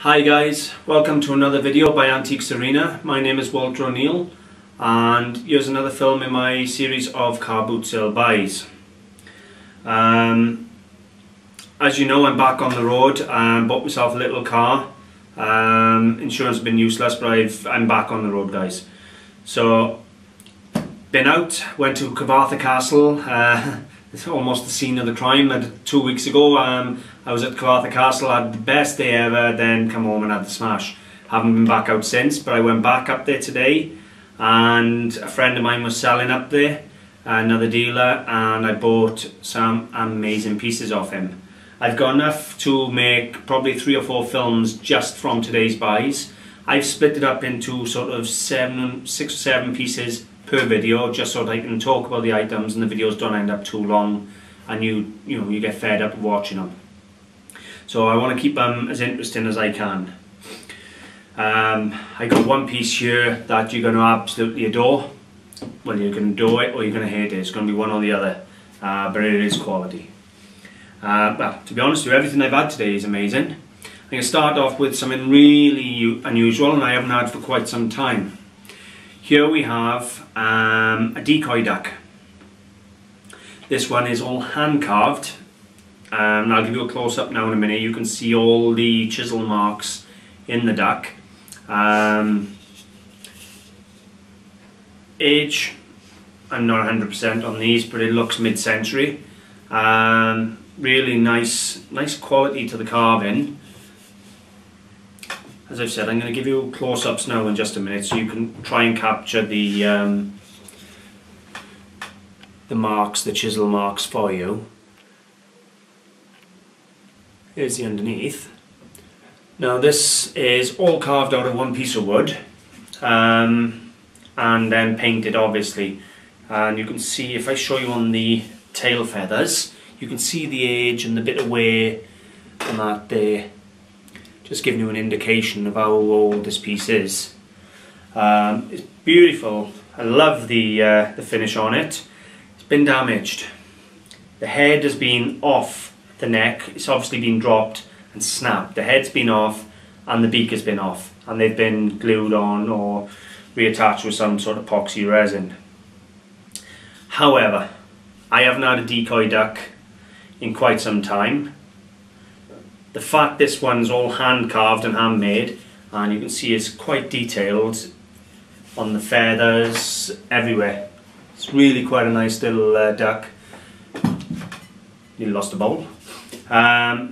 Hi guys, welcome to another video by Antiques Arena. My name is Walter O'Neill and here's another film in my series of car boot sale buys. As you know, I'm back on the road and bought myself a little car. Insurance has been useless, but I'm back on the road, guys. So, been out, went to Carmarthen Castle. It's almost the scene of the crime. 2 weeks ago I was at Carmarthen Castle, had the best day ever, then come home and had the smash. Haven't been back out since, but I went back up there today and a friend of mine was selling up there, another dealer, and I bought some amazing pieces off him. I've got enough to make probably 3 or 4 films just from today's buys. I've split it up into sort of 6 or 7 pieces per video, just so that I can talk about the items and the videos don't end up too long and you get fed up watching them. So I want to keep them as interesting as I can. I got one piece here that you're going to absolutely adore. Well, you're going to adore it or you're going to hate it. It's going to be one or the other, but it is quality. Well, to be honest with you, everything I've had today is amazing. I'm going to start off with something really unusual and I haven't had for quite some time. Here we have a Decoy Duck. This one is all hand carved. And I'll give you a close up now in a minute. You can see all the chisel marks in the duck. Age, I'm not 100% on these, but it looks mid-century. Really nice quality to the carving. As I've said, I'm going to give you close-ups now in just a minute so you can try and capture the marks, the chisel marks for you. Here's the underneath. Now this is all carved out of one piece of wood and then painted, obviously. And you can see, if I show you on the tail feathers, you can see the age and the bit of wear on that there. Just giving you an indication of how old this piece is. It's beautiful. I love the finish on it. It's been damaged. The head has been off the neck. It's obviously been dropped and snapped. The head's been off and the beak has been off, and they've been glued on or reattached with some sort of epoxy resin. However, I haven't had a Decoy Duck in quite some time. The fact this one's all hand carved and handmade, and you can see it's quite detailed on the feathers everywhere. It's really quite a nice little duck. You lost a bowl. I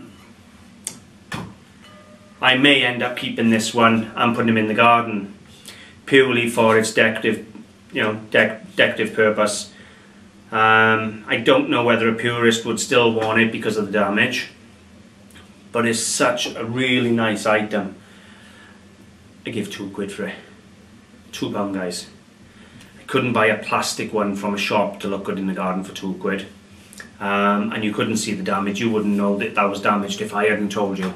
may end up keeping this one and putting him in the garden purely for its decorative, decorative purpose. I don't know whether a purist would still want it because of the damage. But it's such a really nice item. I give £2 for it. £2, guys. I couldn't buy a plastic one from a shop to look good in the garden for £2. And you couldn't see the damage. You wouldn't know that that was damaged if I hadn't told you.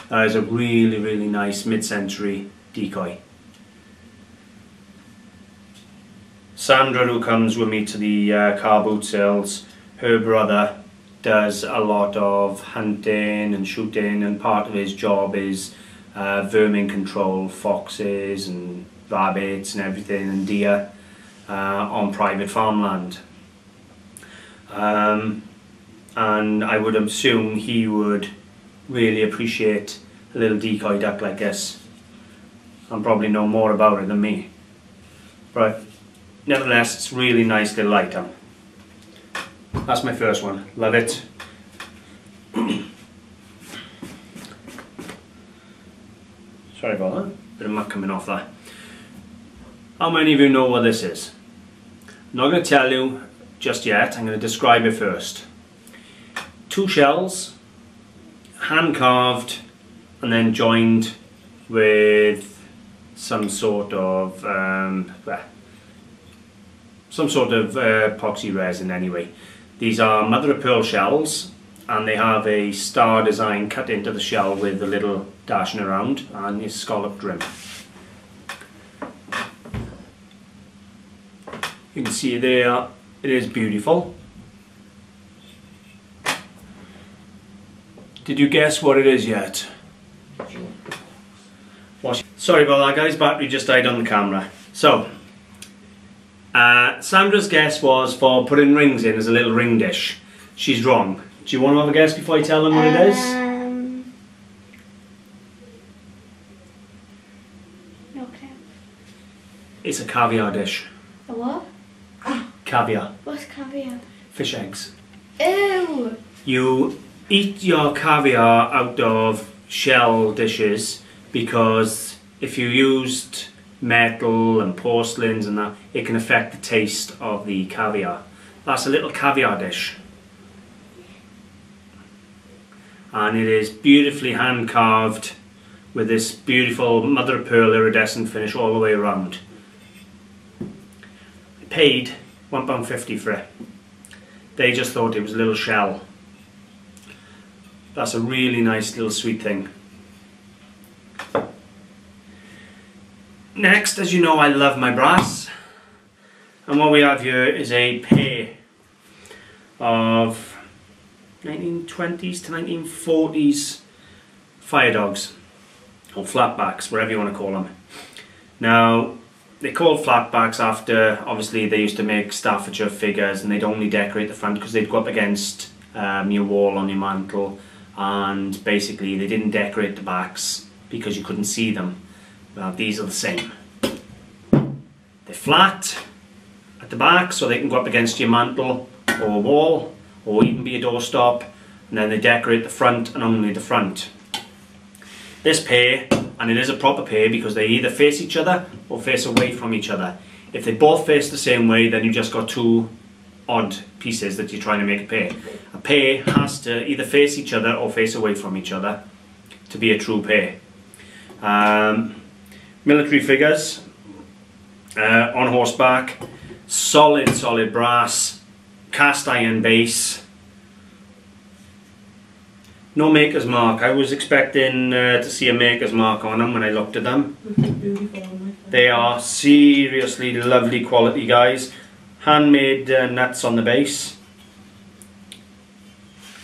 That is a really nice mid-century decoy. Sandra, who comes with me to the car boot sales, her brother does a lot of hunting and shooting, and part of his job is vermin control, foxes and rabbits and everything, and deer on private farmland. And I would assume he would really appreciate a little decoy duck like this, and probably know more about it than me. But nevertheless, it's a really nice little item. That's my first one. Love it. Sorry about that. Bit of muck coming off that. How many of you know what this is? I'm not going to tell you just yet. I'm going to describe it first. 2 shells, hand carved, and then joined with some sort of epoxy resin anyway. These are mother of pearl shells, and they have a star design cut into the shell with a little dashing around and a scalloped rim. You can see there, it is beautiful. Did you guess what it is yet? Sorry about that guys, battery just died on the camera. So, Sandra's guess was for putting rings in as a little ring dish. She's wrong. Do you want to have a guess before I tell them what it is? Okay. It's a caviar dish. A what? Caviar. What's caviar? Fish eggs. Ew! You eat your caviar out of shell dishes because if you used metal and porcelains and that, it can affect the taste of the caviar. That's a little caviar dish. And it is beautifully hand carved with this beautiful mother of pearl iridescent finish all the way around. I paid £1.50 for it. They just thought it was a little shell. That's a really nice little sweet thing. Next, as you know, I love my brass. And what we have here is a pair of 1920s to 1940s fire dogs, or flatbacks, whatever you want to call them. Now, they're called flatbacks after, obviously, they used to make Staffordshire figures and they'd only decorate the front because they'd go up against your wall on your mantle, and basically they didn't decorate the backs because you couldn't see them. Well, these are the same. They're flat at the back so they can go up against your mantle or wall, or even be a doorstop, and then they decorate the front and only the front. This pair, and it is a proper pair because they either face each other or face away from each other. If they both face the same way, then you've just got two odd pieces that you're trying to make a pair. A pair has to either face each other or face away from each other to be a true pair. Military figures on horseback, solid brass, cast iron base. No maker's mark. I was expecting to see a maker's mark on them when I looked at them. They are seriously lovely quality, guys. Handmade nuts on the base.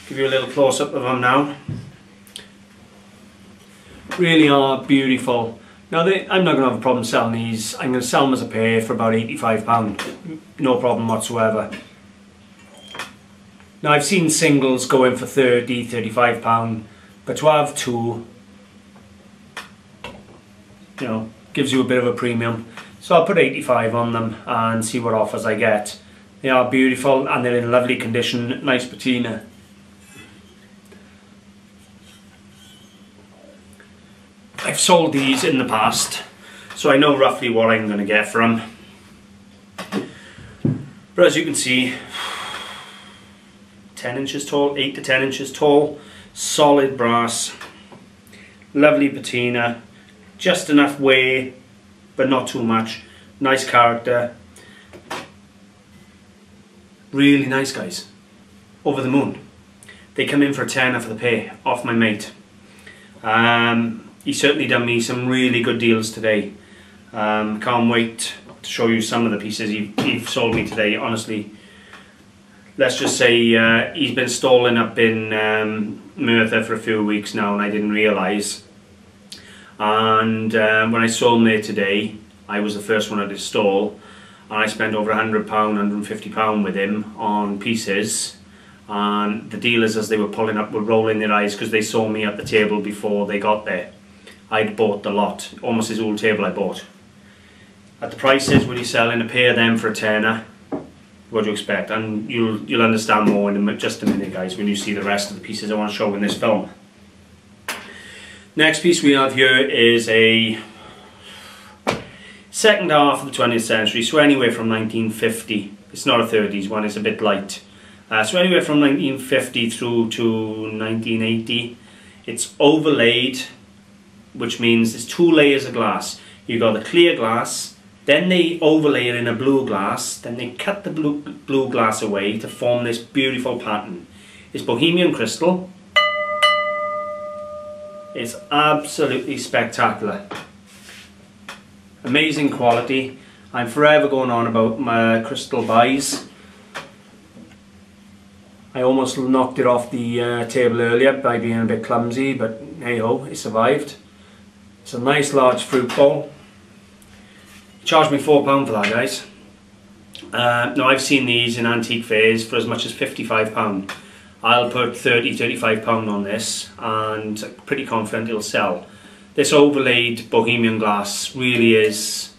Give you a little close-up of them now. Really are beautiful. Now, I'm not going to have a problem selling these. I'm going to sell them as a pair for about £85. No problem whatsoever. Now, I've seen singles go in for £30, £35, but to have two, you know, gives you a bit of a premium. So I'll put 85 on them and see what offers I get. They are beautiful and they're in lovely condition, nice patina. I've sold these in the past, so I know roughly what I'm going to get for them. But as you can see, 10 inches tall, 8 to 10 inches tall, solid brass, lovely patina, just enough wear, but not too much. Nice character. Really nice, guys. Over the moon. They come in for a tenner for the pair, off my mate. He's certainly done me some really good deals today. Can't wait to show you some of the pieces he sold me today, honestly. Let's just say he's been stalling up in Merthyr for a few weeks now and I didn't realise. And when I saw him there today, I was the first one at his stall, and I spent over £100, £150 with him on pieces. And the dealers, as they were pulling up, were rolling their eyes because they saw me at the table before they got there. I'd bought the lot, almost his whole table I bought. At the prices, when he's selling a pair of them for a tenner, what do you expect? And you'll understand more in just a minute, guys, when you see the rest of the pieces I want to show in this film. Next piece we have here is a second half of the 20th century, so anywhere from 1950. It's not a 30s one, it's a bit light. So anywhere from 1950 through to 1980. It's overlaid, which means there's two layers of glass. You've got the clear glass, then they overlay it in a blue glass, then they cut the blue glass away to form this beautiful pattern. It's Bohemian crystal. It's absolutely spectacular. Amazing quality. I'm forever going on about my crystal buys. I almost knocked it off the table earlier by being a bit clumsy, but hey ho, it survived. It's a nice large fruit bowl. Charged me £4 for that, guys. Now I've seen these in antique fairs for as much as £55. I'll put £30–35 on this and I'm pretty confident it'll sell. This overlaid Bohemian glass really is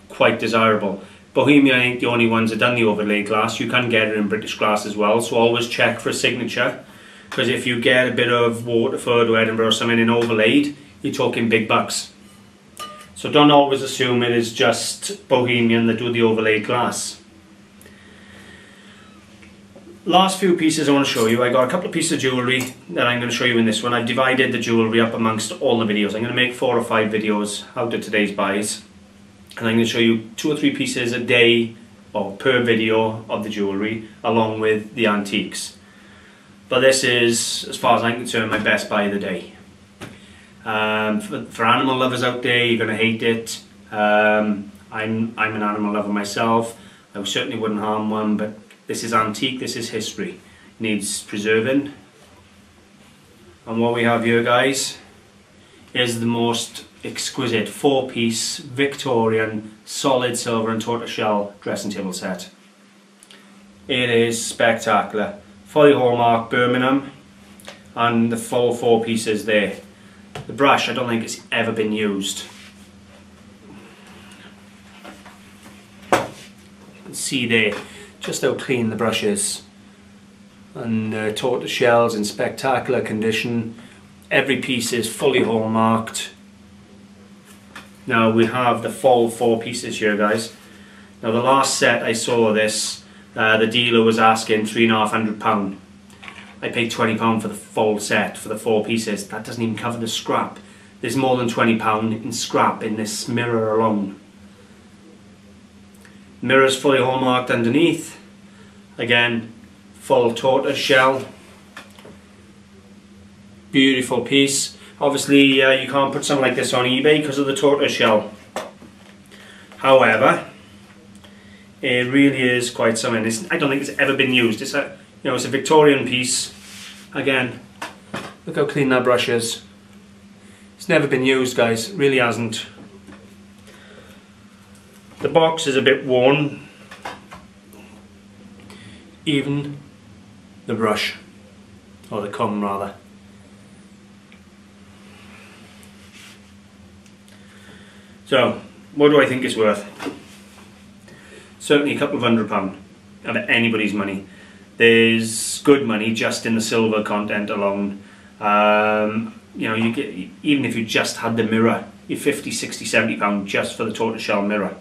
quite desirable. Bohemian ain't the only ones that done the overlaid glass. You can get it in British glass as well, so always check for a signature, because if you get a bit of Waterford or Edinburgh or something in overlaid, you're talking big bucks. So don't always assume it is just Bohemian that do the overlaid glass. Last few pieces I want to show you. I got a couple of pieces of jewellery that I'm going to show you in this one. I've divided the jewellery up amongst all the videos. I'm going to make 4 or 5 videos out of today's buys. And I'm going to show you 2 or 3 pieces a day or per video of the jewellery along with the antiques. But this is, as far as I'm concerned, my best buy of the day. For animal lovers out there, you're going to hate it. I'm an animal lover myself. I certainly wouldn't harm one, but this is antique, this is history. Needs preserving. And what we have here, guys, is the most exquisite 4-piece Victorian solid silver and tortoiseshell dressing table set. It is spectacular. Fully hallmark Birmingham, and the full 4 pieces there. The brush, I don't think it's ever been used. You can see there just how clean the brush is, and the tortoiseshells in spectacular condition. Every piece is fully hallmarked. Now we have the full 4 pieces here, guys. Now the last set I saw this, the dealer was asking £350. I paid £20 for the full set for the 4 pieces. That doesn't even cover the scrap. There's more than £20 in scrap in this mirror alone. Mirror's fully hallmarked underneath. Again, full tortoise shell. Beautiful piece. Obviously you can't put something like this on eBay because of the tortoise shell. However, it really is quite something. I don't think it's ever been used. It's a, it's a Victorian piece. Again, look how clean that brush is. It's never been used, guys. It really hasn't. The box is a bit worn. Even the brush, or the comb rather. So, what do I think it's worth? Certainly a couple of £100 of anybody's money. There's good money just in the silver content alone. You get, even if you just had the mirror, you're £50, £60, £70 just for the tortoiseshell mirror.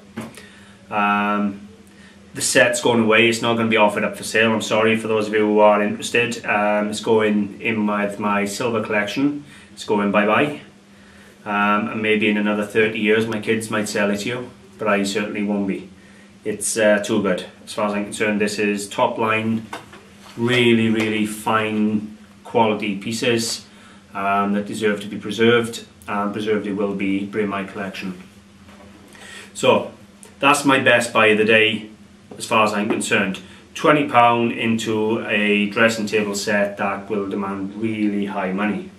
The set's going away. It's not going to be offered up for sale. I'm sorry for those of you who are interested. It's going in with my silver collection. It's going bye-bye. And maybe in another 30 years my kids might sell it to you, but I certainly won't be. It's too good. As far as I'm concerned, this is top line, really fine quality pieces that deserve to be preserved, and preserved it will be in my collection. So that's my best buy of the day as far as I'm concerned. £20 into a dressing table set that will demand really high money.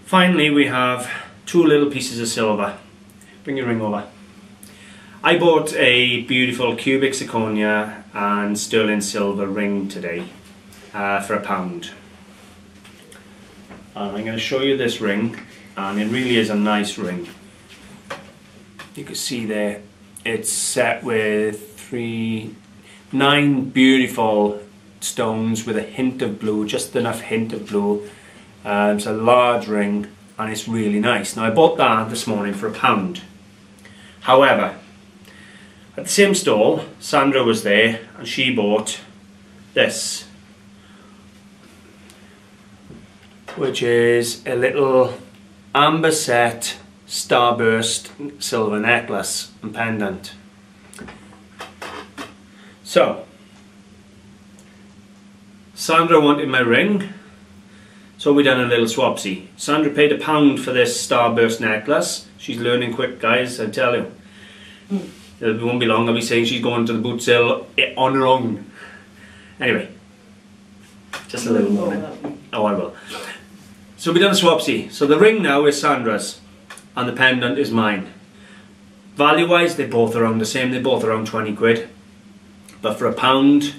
Finally, we have 2 little pieces of silver. Bring your ring over. I bought a beautiful cubic zirconia and sterling silver ring today for £1. And I'm going to show you this ring, and it really is a nice ring. You can see there, it's set with 9 beautiful stones with a hint of blue, just enough hint of blue. It's a large ring and it's really nice. Now I bought that this morning for £1. However, at the same stall, Sandra was there and she bought this, which is a little amber set starburst silver necklace and pendant. So, Sandra wanted my ring, so we done a little swapsy. Sandra paid £1 for this starburst necklace. She's learning quick, guys, I tell you. It won't be long, I'll be saying she's going to the boot sale on her own. Anyway, just a little more. Oh, I will. So we've done a swapsy. So the ring now is Sandra's and the pendant is mine. Value wise, they're both around the same. They're both around 20 quid. But for £1,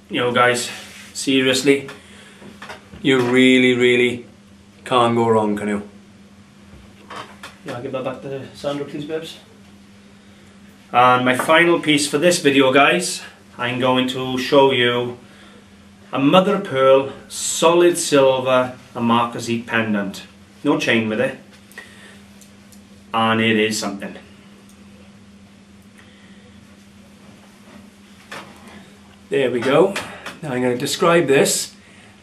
you know guys, seriously, you really can't go wrong, can you? Yeah, I'll give that back to Sandra please, babes. And my final piece for this video guys, I'm going to show you a mother of pearl, solid silver, a marquisite pendant. No chain with it. And it is something. There we go. Now I'm going to describe this.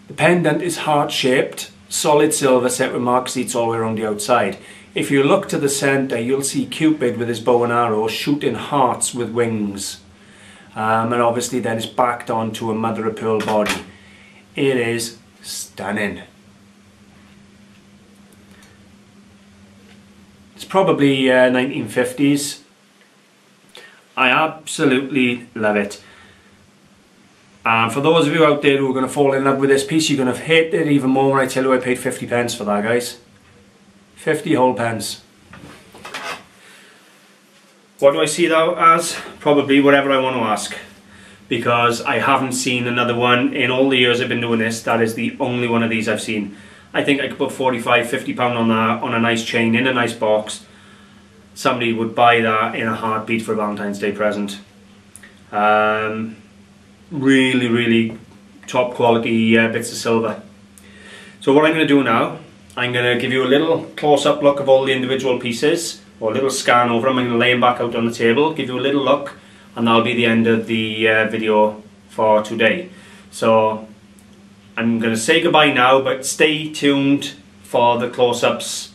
The pendant is heart-shaped, solid silver set with marquisites all the way around the outside. If you look to the centre, you'll see Cupid with his bow and arrow shooting hearts with wings. And obviously then it's backed onto a mother of pearl body. It is stunning. It's probably 1950s. I absolutely love it. For those of you out there who are going to fall in love with this piece, you're going to hate it even more when I tell you I paid 50 pence for that, guys. 50 whole pence. What do I see that as? Probably whatever I want to ask. Because I haven't seen another one in all the years I've been doing this. That is the only one of these I've seen. I think I could put 45, 50 pound on that, on a nice chain, in a nice box. Somebody would buy that in a heartbeat for a Valentine's Day present. Really top quality bits of silver. So what I'm going to do now, I'm going to give you a little close-up look of all the individual pieces, or a little scan over them. I'm going to lay them back out on the table, give you a little look, and that'll be the end of the video for today. So I'm going to say goodbye now, but stay tuned for the close-ups,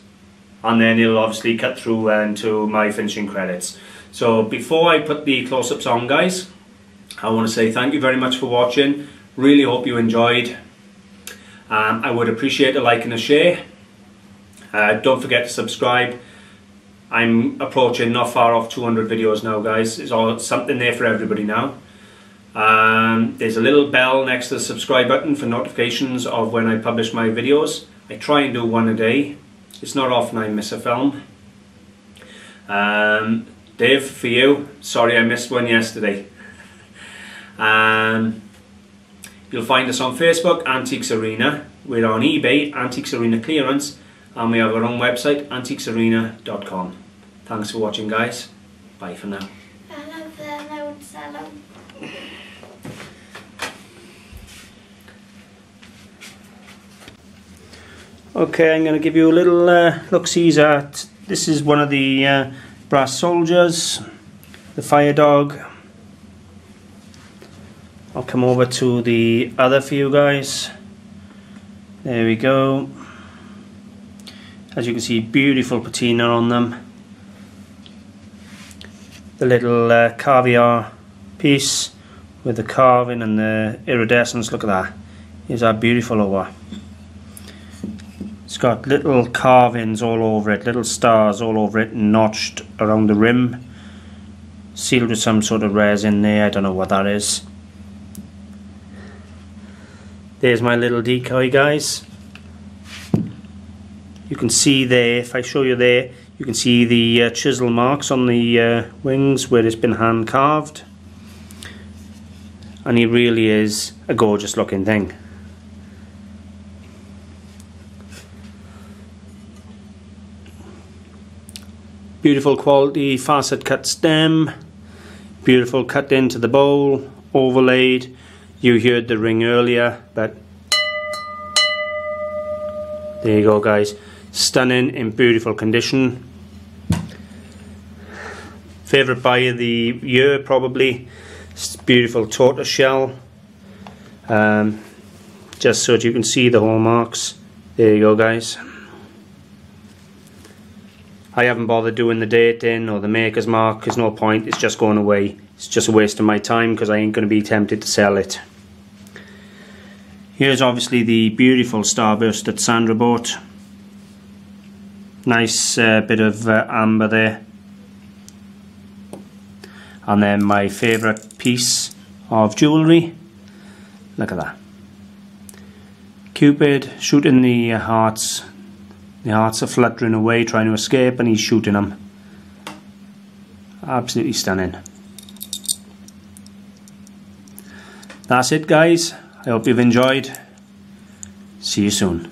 and then it'll obviously cut through into my finishing credits. So before I put the close-ups on, guys, I want to say thank you very much for watching. Really hope you enjoyed. I would appreciate a like and a share. Don't forget to subscribe. I'm approaching not far off 200 videos now, guys. It's all something there for everybody now. There's a little bell next to the subscribe button for notifications of when I publish my videos. I try and do one a day. It's not often I miss a film. Dave, for you, sorry I missed one yesterday. You'll find us on Facebook, Antiques Arena. We're on eBay, Antiques Arena Clearance, and we have our own website, antiquesarena.com. Thanks for watching, guys. Bye for now. I love them, I would sell them. Okay, I'm going to give you a little look-sees at, this is one of the brass soldiers, the fire dog. I'll come over to the other for you guys. There we go. As you can see, beautiful patina on them. The little caviar piece with the carving and the iridescence, look at that. Is that beautiful over? It's got little carvings all over it, little stars all over it, notched around the rim. Sealed with some sort of resin there, I don't know what that is. There's my little decoy, guys. You can see there, if I show you there, you can see the chisel marks on the wings where it's been hand carved. And he really is a gorgeous looking thing. Beautiful quality facet cut stem, beautiful cut into the bowl, overlaid. You heard the ring earlier, but there you go, guys. Stunning in beautiful condition. Favourite buy of the year probably. It's beautiful tortoise shell. Just so that you can see the hallmarks. There you go, guys. I haven't bothered doing the dating or the maker's mark. There's no point. It's just going away. It's just a waste of my time because I ain't going to be tempted to sell it. Here's obviously the beautiful starburst that Sandra bought. Nice bit of amber there. And then my favourite piece of jewellery. Look at that. Cupid shooting the hearts. The hearts are fluttering away trying to escape, and he's shooting them. Absolutely stunning. That's it, guys. I hope you've enjoyed. See you soon.